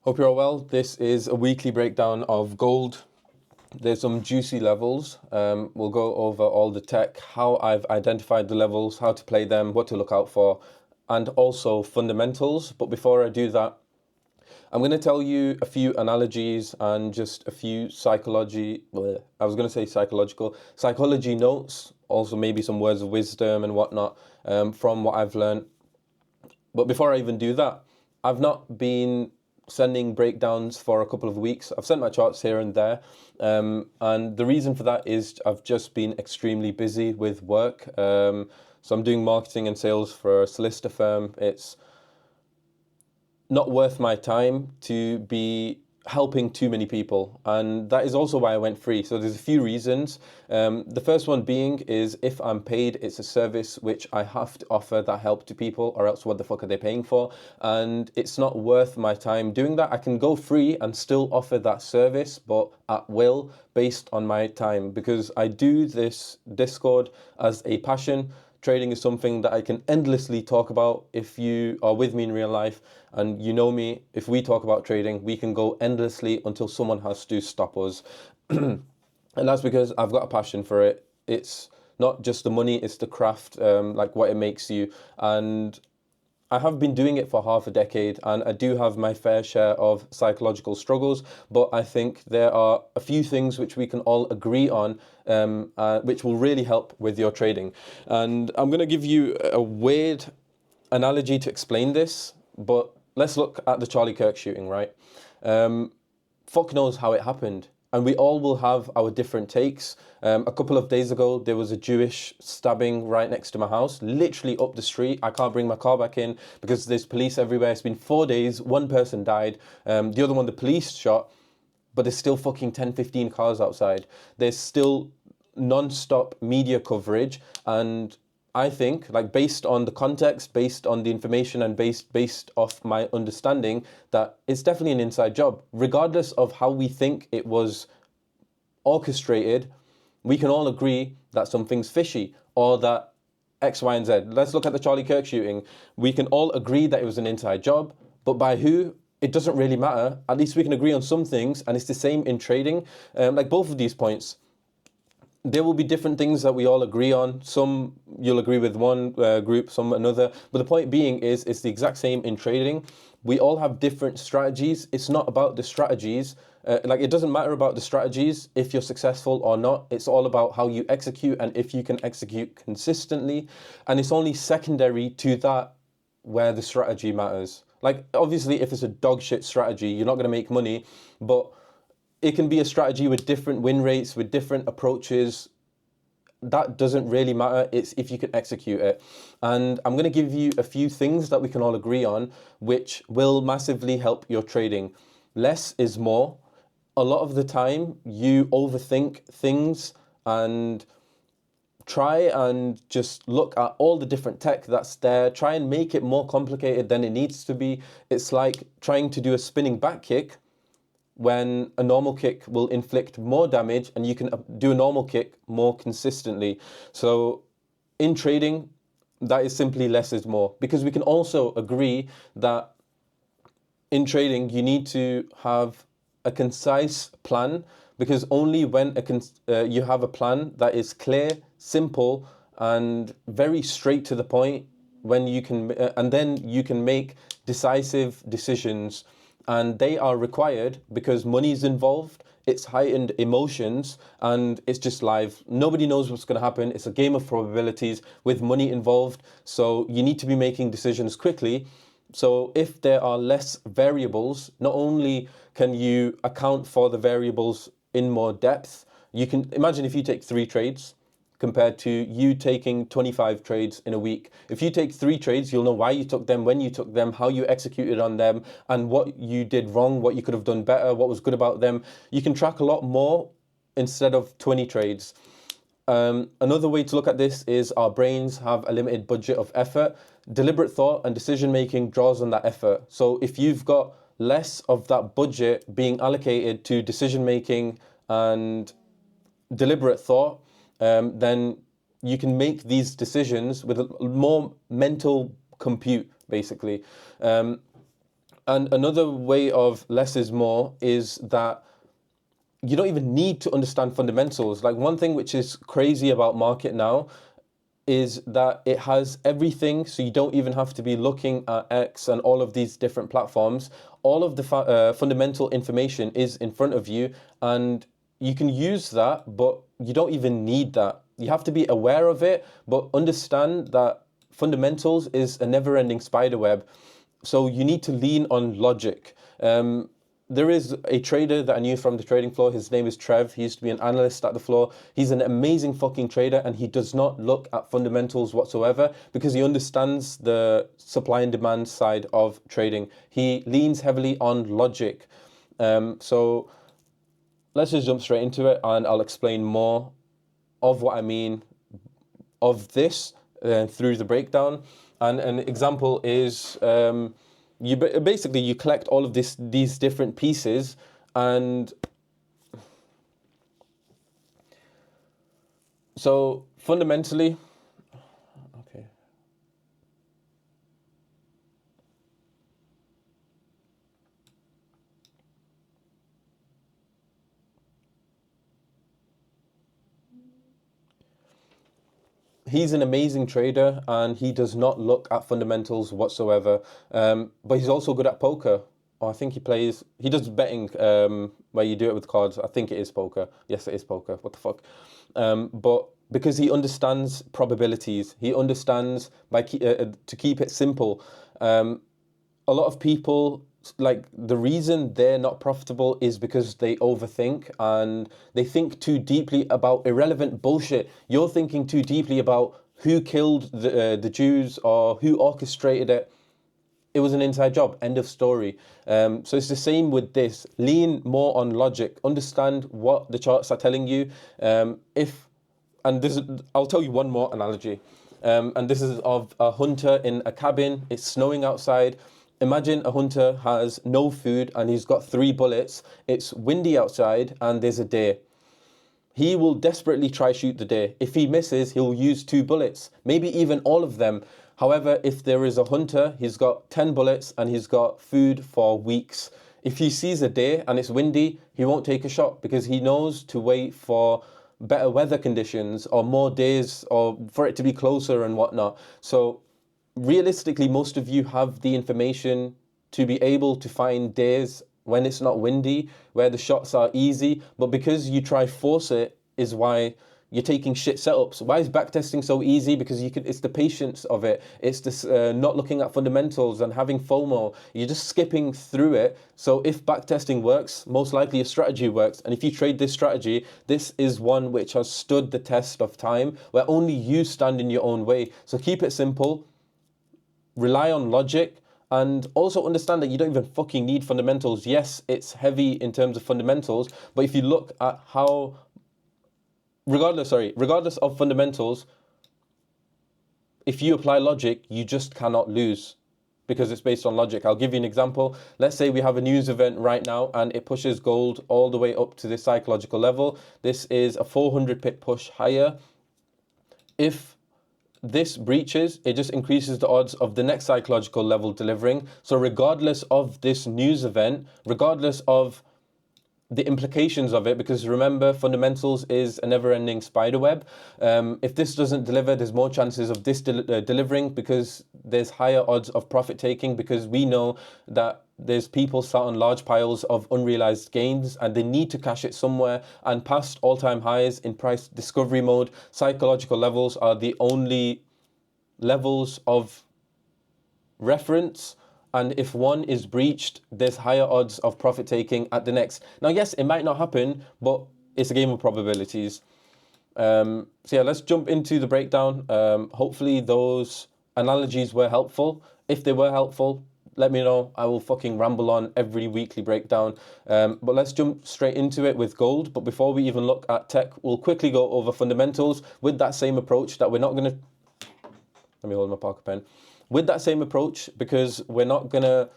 Hope you're all well. This is a weekly breakdown of gold. There's some juicy levels. We'll go over all the tech, how I've identified the levels, how to play them, what to look out for, and also fundamentals. But before I do that, I'm going to tell you a few analogies and just a few psychology notes, also maybe some words of wisdom and whatnot from what I've learned. But before I even do that, I've not been sending breakdowns for a couple of weeks. I've sent my charts here and there. And the reason for that is I've just been extremely busy with work. So I'm doing marketing and sales for a solicitor firm. It's not worth my time to be helping too many people, and that is also why I went free. So there's a few reasons. The first one being is if I'm paid, it's a service which I have to offer that help to people, or else what the fuck are they paying for? And it's not worth my time doing that. I can go free and still offer that service, but at will, based on my time, because I do this Discord as a passion. Trading is something that I can endlessly talk about. If you are with me in real life and you know me, if we talk about trading, we can go endlessly until someone has to stop us. And that's because I've got a passion for it. It's not just the money, it's the craft, like what it makes you. And I have been doing it for half a decade, and I do have my fair share of psychological struggles, but I think there are a few things which we can all agree on, which will really help with your trading. And I'm going to give you a weird analogy to explain this, but let's look at the Charlie Kirk shooting, right? Fuck knows how it happened. And we all will have our different takes. A couple of days ago, there was a Jewish stabbing right next to my house, literally up the street. I can't bring my car back in because there's police everywhere. It's been 4 days. One person died. The other one, the police shot, but there's still fucking 10, 15 cars outside. There's still non-stop media coverage. And I think, like, based on the context, based on the information, and based off my understanding, that it's definitely an inside job. Regardless of how we think it was orchestrated, we can all agree that something's fishy, or that X, Y, and Z. Let's look at the Charlie Kirk shooting. We can all agree that it was an inside job, but by who? It doesn't really matter. At least we can agree on some things, and it's the same in trading. Like both of these points, there will be different things that we all agree on. Some you'll agree with one group, some another. But the point being is, it's the exact same in trading. We all have different strategies. It's not about the strategies. Like, it doesn't matter about the strategies if you're successful or not. It's all about how you execute and if you can execute consistently. And it's only secondary to that where the strategy matters. Like, obviously, if it's a dog shit strategy, you're not going to make money. But it can be a strategy with different win rates, with different approaches. That doesn't really matter. It's if you can execute it. And I'm going to give you a few things that we can all agree on, which will massively help your trading. Less is more. A lot of the time, you overthink things and try and just look at all the different tech that's there. Try and make it more complicated than it needs to be. It's like trying to do a spinning back kick when a normal kick will inflict more damage, and you can do a normal kick more consistently. So in trading, that is simply less is more, because we can also agree that in trading, you need to have a concise plan, because only when you have a plan that is clear, simple, and very straight to the point, when you can, and then you can make decisive decisions. And they are required because money is involved, it's heightened emotions, and it's just live. Nobody knows what's going to happen. It's a game of probabilities with money involved. So you need to be making decisions quickly. So if there are less variables, not only can you account for the variables in more depth, you can imagine if you take 3 trades, compared to you taking 25 trades in a week. If you take 3 trades, you'll know why you took them, when you took them, how you executed on them, and what you did wrong, what you could have done better, what was good about them. You can track a lot more instead of 20 trades. Another way to look at this is our brains have a limited budget of effort. Deliberate thought and decision-making draws on that effort. So if you've got less of that budget being allocated to decision-making and deliberate thought, then you can make these decisions with a more mental compute, basically. And And another way of less is more is that you don't even need to understand fundamentals. Like, one thing which is crazy about market now is that it has everything, so you don't even have to be looking at X and all of these different platforms. All of the fundamental information is in front of you, and you can use that, but you don't even need that. You have to be aware of it, but understand that fundamentals is a never-ending spider web. So you need to lean on logic. There is a trader that I knew from the trading floor. His name is Trev. He used to be an analyst at the floor. He's an amazing fucking trader, and he does not look at fundamentals whatsoever because he understands the supply and demand side of trading. He leans heavily on logic. So let's just jump straight into it, and I'll explain more of what I mean of this through the breakdown. And an example is you collect all of these different pieces, and so fundamentally, okay. He's an amazing trader, and he does not look at fundamentals whatsoever. But he's also good at poker. Oh, I think he does betting where you do it with cards. I think it is poker. Yes, it is poker. What the fuck? But because he understands probabilities, he understands to keep it simple. A lot of people, like, the reason they're not profitable is because they overthink and they think too deeply about irrelevant bullshit. You're thinking too deeply about who killed the Jews or who orchestrated it. It was an inside job. End of story. So it's the same with this. Lean more on logic. Understand what the charts are telling you. I'll tell you one more analogy. And this is of a hunter in a cabin. It's snowing outside. Imagine a hunter has no food and he's got 3 bullets. It's windy outside and there's a deer. He will desperately try shoot the deer. If he misses, he'll use 2 bullets, maybe even all of them. However, if there is a hunter, he's got 10 bullets and he's got food for weeks. If he sees a deer and it's windy, he won't take a shot because he knows to wait for better weather conditions or more days or for it to be closer and whatnot. So realistically, most of you have the information to be able to find days when it's not windy, where the shots are easy, but because you try force it is why you're taking shit setups. Why is backtesting so easy? Because it's the patience of it. It's this not looking at fundamentals and having FOMO. You're just skipping through it. So if backtesting works, most likely your strategy works. And if you trade this strategy, this is one which has stood the test of time, where only you stand in your own way. So keep it simple. Rely on logic, and also understand that you don't even fucking need fundamentals. Yes, it's heavy in terms of fundamentals, but if you look at how, regardless of fundamentals, if you apply logic, you just cannot lose because it's based on logic. I'll give you an example. Let's say we have a news event right now and it pushes gold all the way up to this psychological level. This is a 400 pip push higher. If this breaches, it just increases the odds of the next psychological level delivering. So regardless of this news event, regardless of the implications of it, because remember, fundamentals is a never-ending spider web. If this doesn't deliver, there's more chances of this delivering because there's higher odds of profit taking, because we know that there's people sat on large piles of unrealized gains and they need to cash it somewhere, and past all-time highs in price discovery mode, psychological levels are the only levels of reference. And if one is breached, there's higher odds of profit taking at the next. Now, yes, it might not happen, but it's a game of probabilities. So yeah, let's jump into the breakdown. Hopefully those analogies were helpful. If they were helpful, let me know. I will fucking ramble on every weekly breakdown. But let's jump straight into it with gold. But before we even look at tech, we'll quickly go over fundamentals with that same approach that we're not going to... Let me hold my Parker pen. With that same approach, because we're not going to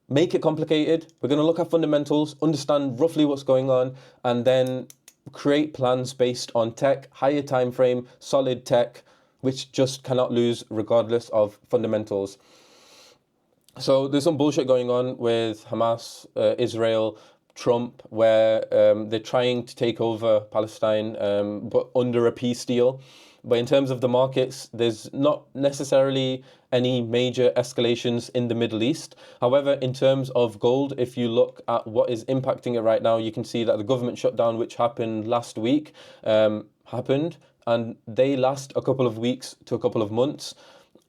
make it complicated. We're going to look at fundamentals, understand roughly what's going on, and then create plans based on tech, higher time frame, solid tech, which just cannot lose regardless of fundamentals. So there's some bullshit going on with Hamas, Israel, Trump, where they're trying to take over Palestine, but under a peace deal. But in terms of the markets, there's not necessarily any major escalations in the Middle East. However, in terms of gold, if you look at what is impacting it right now, you can see that the government shutdown, which happened last week, happened, and they last a couple of weeks to a couple of months.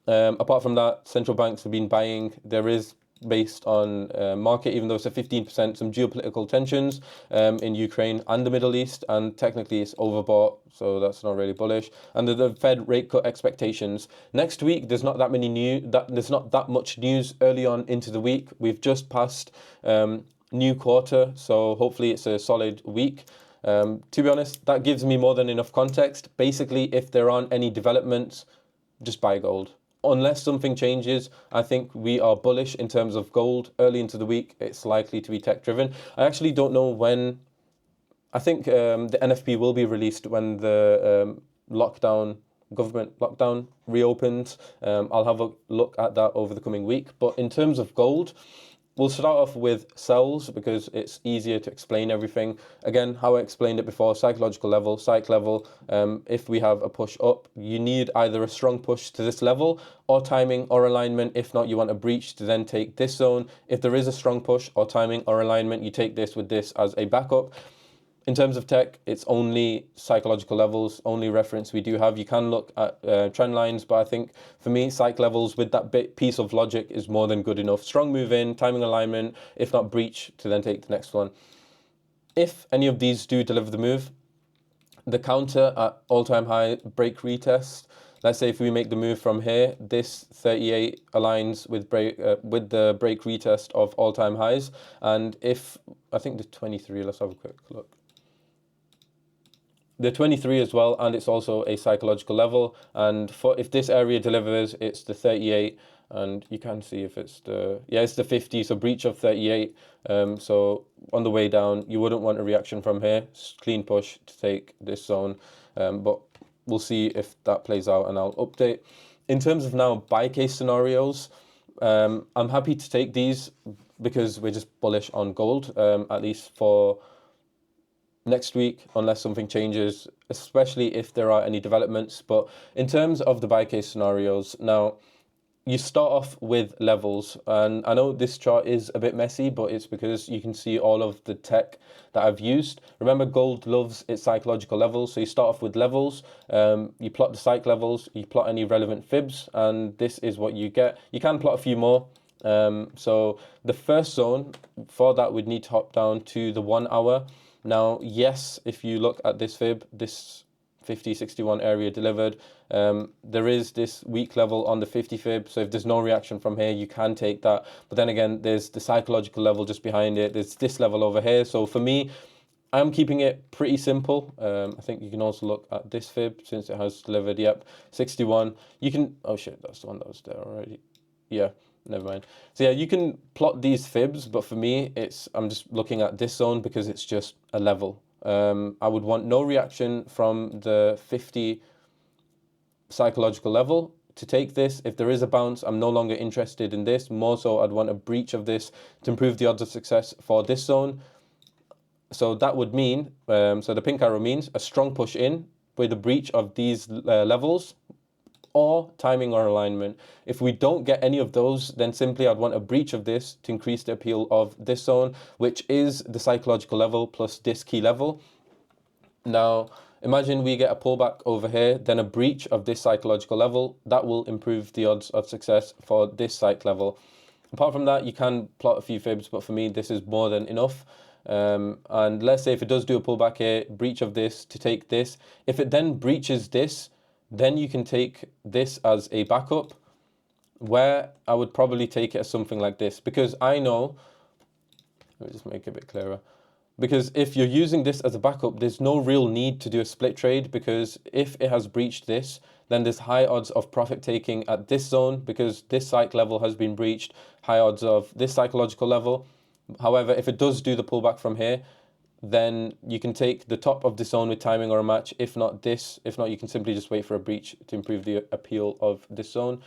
Apart from that, central banks have been buying. There is, based on market, even though it's a 15%, some geopolitical tensions in Ukraine and the Middle East, and technically it's overbought, so that's not really bullish. And the Fed rate cut expectations next week. There's not that many there's not that much news early on into the week. We've just passed new quarter, so hopefully it's a solid week. To be honest, that gives me more than enough context. Basically, if there aren't any developments, just buy gold. Unless something changes, I think we are bullish in terms of gold. Early into the week, it's likely to be tech driven. I actually don't know when. I think the NFP will be released when the government lockdown reopens. I'll have a look at that over the coming week. But in terms of gold, we'll start off with sells because it's easier to explain everything. Again, how I explained it before, psychological level, psych level. If we have a push up, you need either a strong push to this level or timing or alignment. If not, you want a breach to then take this zone. If there is a strong push or timing or alignment, you take this with this as a backup. In terms of tech, it's only psychological levels, only reference we do have. You can look at trend lines, but I think for me, psych levels with that piece of logic is more than good enough. Strong move in, timing alignment, if not breach, to then take the next one. If any of these do deliver the move, the counter at all-time high, break retest. Let's say if we make the move from here, this 38 aligns with the break retest of all-time highs. And if, I think the 23, let's have a quick look. The 23 as well, and it's also a psychological level. And if this area delivers, it's the 38, and you can see if it's it's the 50, so breach of 38. So on the way down, you wouldn't want a reaction from here. Clean push to take this zone, but we'll see if that plays out, and I'll update. In terms of now buy case scenarios, I'm happy to take these because we're just bullish on gold, at least for next week, unless something changes, especially if there are any developments. But in terms of the buy case scenarios, now you start off with levels, and I know this chart is a bit messy, but it's because you can see all of the tech that I've used. Remember, gold loves its psychological levels, so you start off with levels, you plot the psych levels, you plot any relevant fibs, and this is what you get. You can plot a few more. So the first zone, for that we'd need to hop down to the 1 hour. Now, yes, if you look at this fib, this 50-61 area delivered, there is this weak level on the 50 fib, so if there's no reaction from here, you can take that. But then again, there's the psychological level just behind it. There's this level over here. So for me, I'm keeping it pretty simple. I think you can also look at this fib since it has delivered. Yep, 61. You can, oh shit, that's the one that was there already. Yeah. Never mind. So yeah, you can plot these fibs, but for me, I'm just looking at this zone because it's just a level. I would want no reaction from the 50 psychological level to take this. If there is a bounce, I'm no longer interested in this. More so, I'd want a breach of this to improve the odds of success for this zone. So that would mean, so the pink arrow means a strong push in with a breach of these levels, or timing or alignment. If we don't get any of those, then simply I'd want a breach of this to increase the appeal of this zone, which is the psychological level plus this key level. Now, imagine we get a pullback over here, then a breach of this psychological level. That will improve the odds of success for this psych level. Apart from that, you can plot a few fibs, but for me, this is more than enough. And let's say if it does do a pullback here, breach of this to take this. If it then breaches this, then you can take this as a backup, where I would probably take it as something like this, because I know, let me just make it a bit clearer, because if you're using this as a backup, there's no real need to do a split trade, because if it has breached this, then there's high odds of profit taking at this zone, because this psych level has been breached, high odds of this psychological level. However, if it does do the pullback from here, then you can take the top of the zone with timing or a match. If not this, if not, you can simply just wait for a breach to improve the appeal of this zone.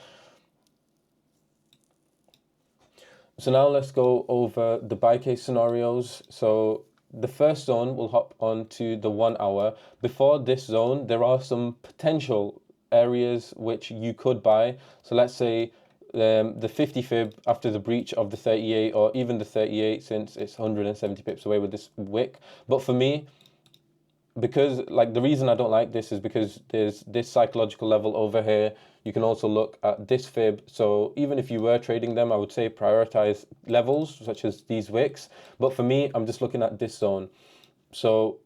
So now let's go over the buy case scenarios. So the first zone, we'll hop on to the 1 hour. Before this zone, there are some potential areas which you could buy. So let's say the 50 fib after the breach of the 38, or even the 38, since it's 170 pips away with this wick. But for me, because like the reason I don't like this is because there's this psychological level over here. You can also look at this fib. So even if you were trading them, I would say prioritize levels such as these wicks. But for me, I'm just looking at this zone. So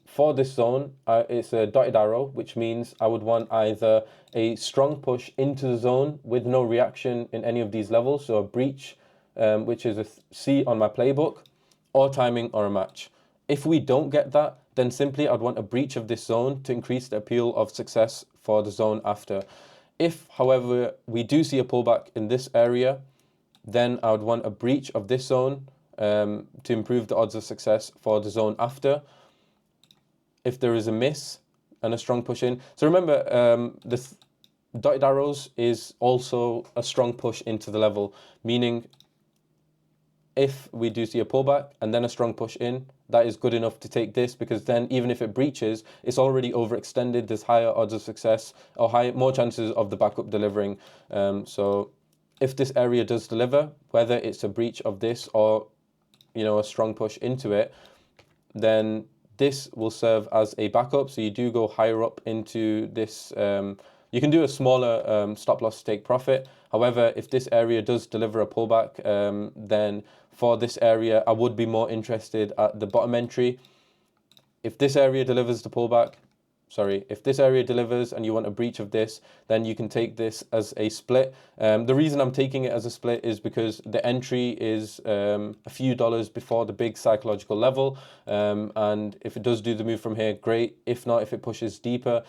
for this zone, it's a dotted arrow, which means I would want either a strong push into the zone with no reaction in any of these levels, so a breach, which is a C on my playbook, or timing or a match. If we don't get that, then simply I'd want a breach of this zone to increase the appeal of success for the zone after. If, however, we do see a pullback in this area, then I would want a breach of this zone to improve the odds of success for the zone after. If there is a miss and a strong push in. So remember, the dotted arrows is also a strong push into the level, meaning if we do see a pullback and then a strong push in, that is good enough to take this, because then even if it breaches, it's already overextended. There's higher odds of success, or more chances of the backup delivering. So if this area does deliver, whether it's a breach of this or a strong push into it, then this will serve as a backup. So you do go higher up into this. You can do a smaller stop loss take profit. However, if this area does deliver a pullback, then for this area, I would be more interested at the bottom entry. If this area delivers the pullback, if this area delivers and you want a breach of this, then you can take this as a split. The reason I'm taking it as a split is because the entry is a few dollars before the big psychological level. And if it does do the move from here, great. If not, if it pushes deeper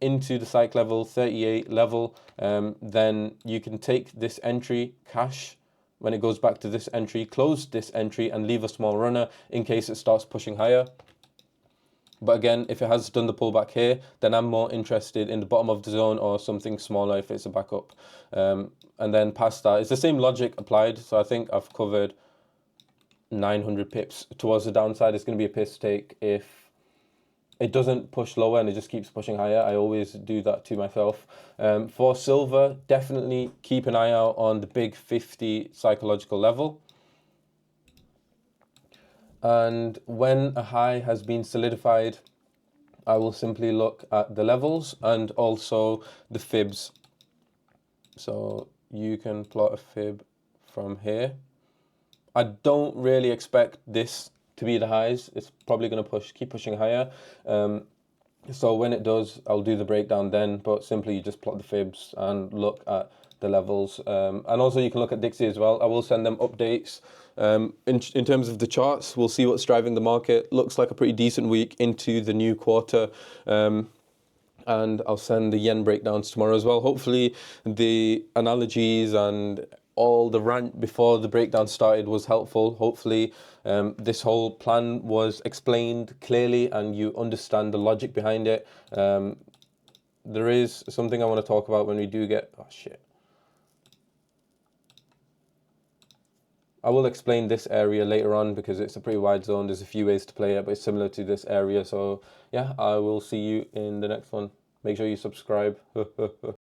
into the psych level, 38 level, then you can take this entry, cash, when it goes back to this entry, close this entry and leave a small runner in case it starts pushing higher. But again, if it has done the pullback here, then I'm more interested in the bottom of the zone or something smaller if it's a backup. And then past that, it's the same logic applied. So I think I've covered 900 pips towards the downside. It's going to be a piss take if it doesn't push lower and it just keeps pushing higher. I always do that to myself. For silver, definitely keep an eye out on the big 50 psychological level. And when a high has been solidified, I will simply look at the levels and also the fibs. So you can plot a fib from here. I don't really expect this to be the highs. It's probably going to keep pushing higher. So when it does, I'll do the breakdown then, but simply you just plot the fibs and look at the levels. And also you can look at Dixie as well. I will send them updates. In terms of the charts, we'll see what's driving the market. Looks like a pretty decent week into the new quarter. And I'll send the yen breakdowns tomorrow as well. Hopefully the analogies and all the rant before the breakdown started was helpful. Hopefully this whole plan was explained clearly and you understand the logic behind it. There is something I want to talk about when we do get... Oh, shit. I will explain this area later on because it's a pretty wide zone. There's a few ways to play it, but it's similar to this area. So yeah, I will see you in the next one. Make sure you subscribe.